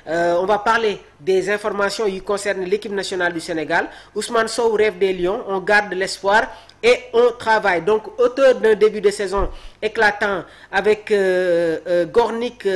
on va parler des informations qui concernent l'équipe nationale du Sénégal. Ousmane Sow rêve des Lions, on garde l'espoir et on travaille. Donc, auteur d'un début de saison éclatant avec Gornik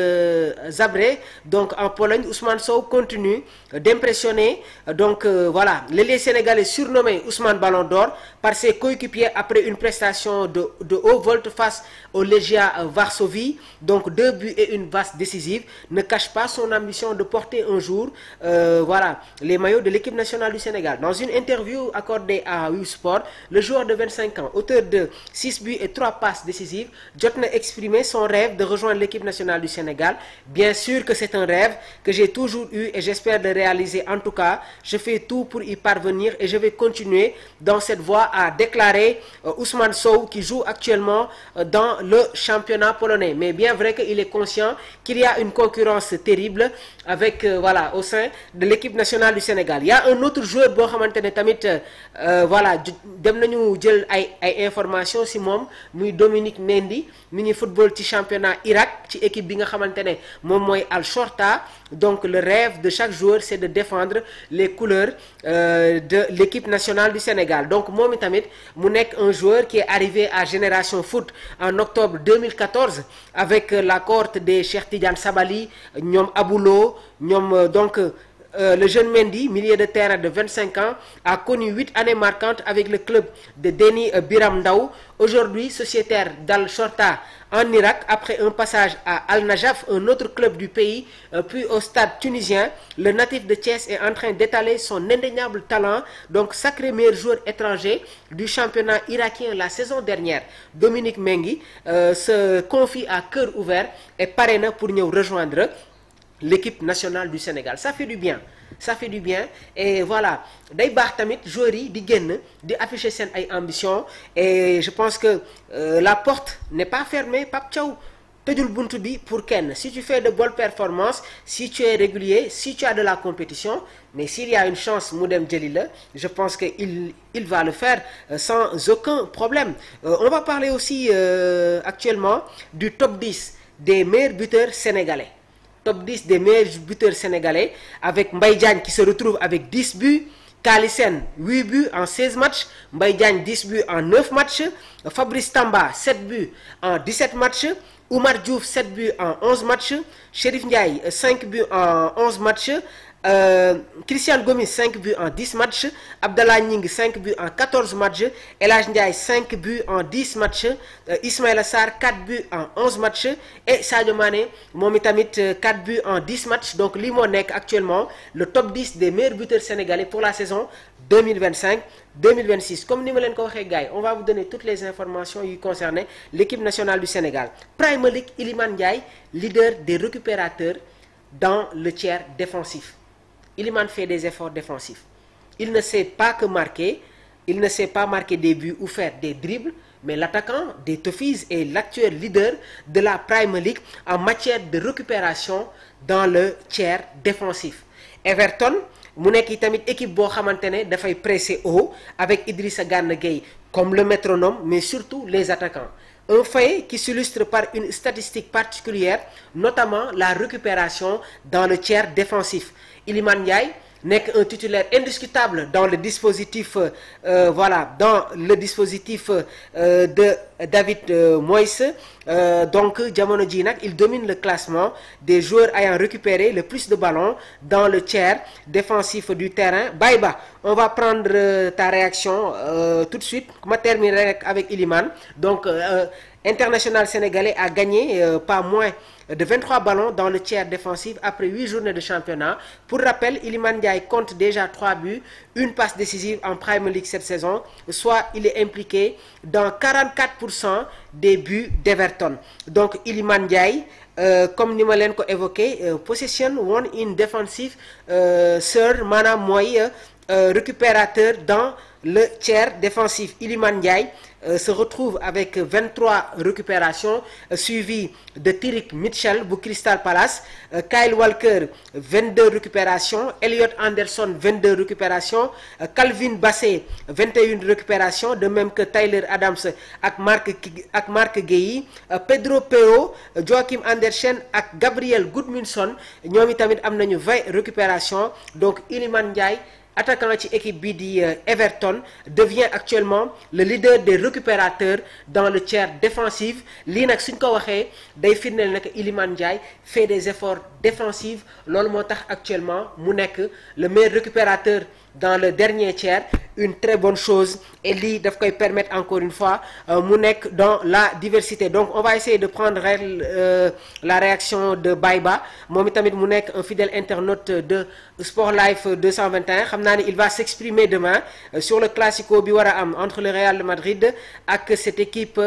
Zabrze, donc en Pologne, Ousmane Sow continue d'impressionner. Donc voilà, l'ailier sénégalais surnommé Ousmane Ballon d'Or par ses coéquipiers après une prestation de haut volte face au Legia Varsovie. Donc 2 buts et une passe décisive, ne cache pas son ambition de porter un jour voilà, les maillots de l'équipe nationale du Sénégal. Dans une interview accordée à Wii Sport, le joueur de 25 ans, auteur de 6 buts et 3 passes décisives, Jot n'a exprimé son rêve de rejoindre l'équipe nationale du Sénégal. Bien sûr que c'est un rêve que j'ai toujours eu et j'espère le réaliser. En tout cas, je fais tout pour y parvenir et je vais continuer dans cette voie, a déclaré Ousmane Sow, qui joue actuellement dans le championnat polonais. Mais bien vrai qu'il est conscient qu'il y a une concurrence terrible avec voilà, au sein de l'équipe nationale du Sénégal. Il y a un autre joueur boo xamante ne tamit voilà, dem nañu jël ay information si moom muy Dominique Mendy mi ngi football ci championnat Irak ci équipe bi nga xamante ne moom mooy Al Shorta. Donc le rêve de chaque joueur c'est de défendre les couleurs de l'équipe nationale du Sénégal. Donc moom itamit mu nekk un joueur qui est arrivé à Génération Foot en octobre 2014 avec la cohorte des Cheikh Tidiane Sabali, ñoom Aboulo, ñoom donc le jeune Mendy, milieu de terrain de 25 ans, a connu 8 années marquantes avec le club de Déni Biram Ndao. Aujourd'hui, sociétaire d'Al Shorta en Irak, après un passage à Al Najaf, un autre club du pays, puis au stade tunisien, le natif de Thiès est en train d'étaler son indéniable talent. Donc, sacré meilleur joueur étranger du championnat irakien la saison dernière. Dominique Mendy se confie à cœur ouvert et parraine pour nous rejoindre l'équipe nationale du Sénégal. Ça fait du bien, ça fait du bien. Et voilà, day baax tamit joueurs yi di génn di afficher seen ay ambition. Et je pense que la porte n'est pas fermée. Pape Thiaw tëjul buntu bi pour kenn. Si tu fais de bonnes performances, si tu es régulier, si tu as de la compétition, mais s'il y a une chance mu dem jëli la, je pense que il va le faire sans aucun problème. On va parler aussi actuellement du top 10 des meilleurs buteurs sénégalais. Top 10 des meilleurs buteurs sénégalais, avec Mbaye Diagne qui se retrouve avec 10 buts, Kalisen 8 buts en 16 matchs, Mbaye Diagne 10 buts en 9 matchs, Fabrice Tamba 7 buts en 17 matchs, Oumar Diouf 7 buts en 11 matchs, Chérif Ndiaye 5 buts en 11 matchs, Christian Gomis 5 buts en 10 matchs, Abdallah Ning 5 buts en 14 matchs, El Hadj Ndiaye 5 buts en 10 matchs, Ismaïla Sarr 4 buts en 11 matchs et Sadio Mané moom itamit 4 buts en 10 matchs. Donc lii moo nekk actuellement le top 10 des meilleurs buteurs sénégalais pour la saison 2025-2026. Comme ni ma leen ko waxee gars yi, on va vous donner toutes les informations yi concernées l'équipe nationale du Sénégal. Premier League, Iliman Ndiaye, leader des récupérateurs dans le tiers défensif. Iliman fait des efforts défensifs. Il ne sait pas que marquer, il ne sait pas marquer des buts ou faire des dribbles, mais l'attaquant des Toffees est l'actuel leader de la Premier League en matière de récupération dans le tiers défensif. Everton mu nekk tamit équipe boo xamante ne dafay presser haut avec Idrissa Gana Gueye comme le métronome, mais surtout les attaquants. Un fait qui s'illustre par une statistique particulière, notamment la récupération dans le tiers défensif. Iliman Ndiaye nekk un titulaire indiscutable dans le dispositif voilà, dans le dispositif de David Moyes. Donc jamono ji nag il domine le classement des joueurs ayant récupéré le plus de ballons dans le tiers défensif du terrain. Baïba, on va prendre ta réaction tout de suite. Ma terminer avec Iliman. Donc international sénégalais a gagné pas moins de 23 ballons dans le tiers défensif après 8 journées de championnat. Pour rappel, Iliman Ndiaye compte déjà 3 buts, une passe décisive en Premier League cette saison, soit il est impliqué dans 44% des buts d'Everton. Donc Iliman Ndiaye, comme ni ma leen ko évoqué, possession one in defensive third, maanaam mooy récupérateur dans le tiers défensif. Iliman Ndiaye se retrouve avec 23 récupérations, suivi de Tyrick Mitchell bu Crystal Palace, Kyle Walker 22 récupérations, Elliot Anderson 22 récupérations, Calvin Bassey 21 récupérations, de même que Tyler Adams ak Marc Guéhi, Pedro Porro, Joachim Andersen ak Gabriel Gudmundsson ñoom itamit am nañu 20 récupérations. Donc Iliman Ndiaye, attaquant ci équipe bi di Everton, devient actuellement le leader des récupérateurs dans le tiers défensif. Lii nag suñ ko waxee day firndeel ne que Iliman Ndiaye fait des efforts défensifs, loolu moo tax actuellement mu nekk le meilleur récupérateur dans le dernier tiers, une très bonne chose, et lii daf koy permettre encore une fois mu nekk dans la diversité. Donc on va essayer de prendre la réaction de Bayba, moom itamit mu nekk un fidèle internaute de Sport Life 221. xam naa ne il va s'exprimer demain sur le classico bi war a am entre le Real de Madrid ak cette équipe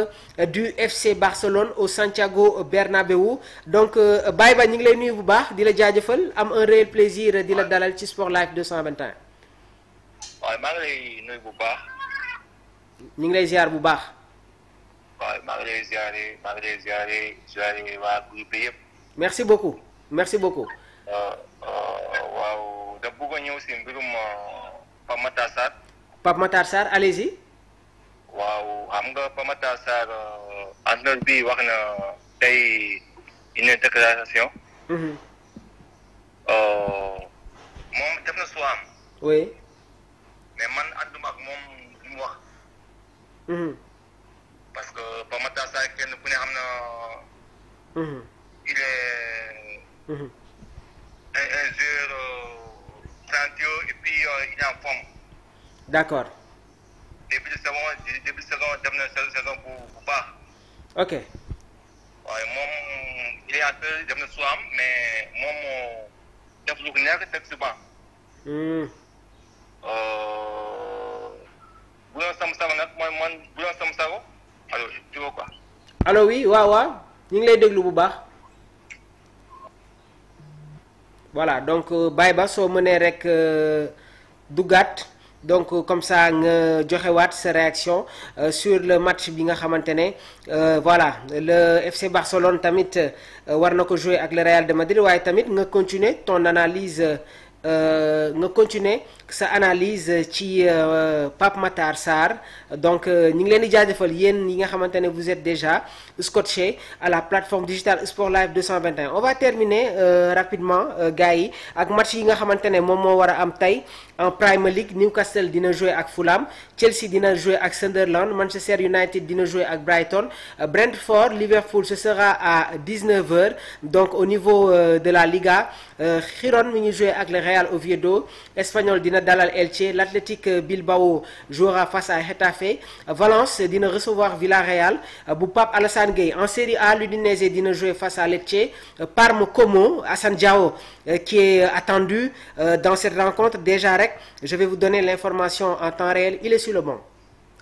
du FC Barcelone au Santiago Bernabéu. Donc Bayba ñu ngi lay nuyu bu baax di la jaajëfal, am un réel plaisir di la dalal ci Sport Life 221. waaw maa ngi lay nuyu bu baax. ñu ngi lay ziar bu baax. waaw maa ngi lay ziare waa groupe yëpp. merci beaucoup merci beaucoup. waaw da bëgg a ñëw si mbirum Pape Matar Sarr. Pape Matar Sarr, allez-y. waaw xam nga Pape Matar Sarr entraîneur bi wax na tey une déclaration. moom def na soo am. oui. mais man ànduma ak moom li mu wax. parce que Pape Matar Sarr kenn ku ne xam na. il est. un joueur talentueux et puis il est en forme. d'accord. début de saison dem na saison bu baax. ok. waaye moom il est en train dem na soo am mais moom moo def lu ko nekk teg si banc. bu doon sam sago nag mooy man bu doon sam sago allo tu vois quoi. allo oui waaw waaw ñu ngi lay déglu bu baax. voilà donc Bayba soo mënee rek duggaat donc comme ça nga joxewaat sa réaction sur le match bi nga xamante ne voilà le FC Barcelone tamit war na ko jouer ak le Real de Madrid, waaye tamit nga continuer ton analyse. nga continuer sa analyse ci Pape Matar Sarr. Donc ñu ngi leen di jaajëfal yéen yi nga xamante ne vous êtes déjà scotché à la plateforme digitale Sport Life 221. On va terminer rapidement gars yi ak match yi nga xamante ne moom moo war a am tey en Premier League. Newcastle dina jouer ak Fulham, Chelsea dina jouer ak Sunderland, Manchester United dina jouer ak Brighton, Brentford Liverpool ce sera à 19h. Donc au niveau de la Liga, Girona mi ngi jouer ak le Real Oviedo, Espanyol dina dalal Elche, l'Athletic Bilbao jouera face à Getafe, Valence dina recevoir Villarreal bu Pape Alassane Gueye. En Série A, l'Udinese dina jouer face à Lecce, Parme Como, Assane Diao qui est attendu dans cette rencontre. Déjà rek je vais vous donner l'information en temps réel, il est sur le banc.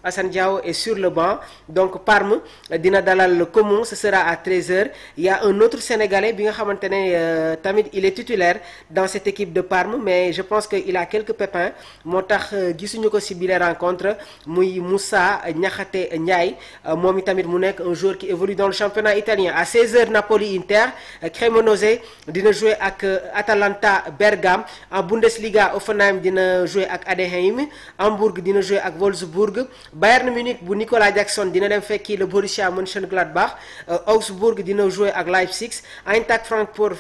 Assane Diao est sur le banc. Donc Parme dina dalal le Como, ce sera à 13h. Il y a un autre Sénégalais bi nga xamante ne tamit il est titulaire dans cette équipe de Parme, mais je pense que il a quelques pépins moo tax gisuñu ko ci bile rencontre, muy Moussa Niakhaté Ndiaye. Moom tamit mu nekk un joueur qui évolue dans le championnat italien. À 16h Napoli Inter, Cremonese dina jouer ak Atalanta Bergame. En Bundesliga, Hoffenheim dina jouer ak Heidenheim, Hamburg dina jouer ak Wolfsburg, Bayern Munich bu Nicolas Jackson dina dem fekki le Borussia Mönchengladbach, Augsburg dina jouer ak Leipzig, Eintracht Francfort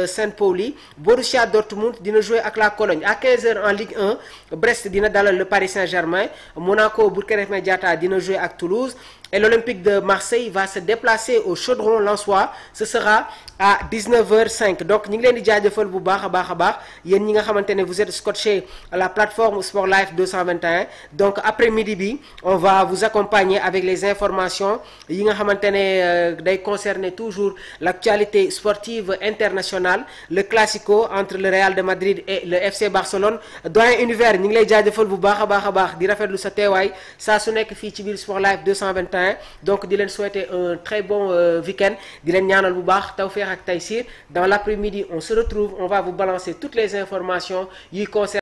Saint-Pauli, Borussia Dortmund dina jouer ak la Cologne. À 15h en Ligue 1, Brest dina dalal le Paris Saint-Germain, Monaco Bourg-Krépin Diatta dina jouer ak Toulouse, et l'Olympique de Marseille va se déplacer au Chaudron Lensois, ce sera à 19h05. Donc ñu ngi leen di jaajëfal bu baax a baax yéen ñi nga xamante ne vous êtes scotché à la plateforme Sport Life 221. Donc après midi bi on va vous accompagner avec les informations yi nga xamante ne day concerner toujours l'actualité sportive internationale, le classico entre le Real de Madrid et le FC Barcelone. Doyen Univers ñu ngi lay jaajëfal bu baax a baax di rafetlu sa teewaay saa su nekk fii ci biir Sport Life 221. Donc di leen souhaiter un très bon week-end, di leen ñaanal bu baax tawfeex ak taysir. Dans l'après-midi on se retrouve, on va vous balancer toutes les informations yi concernent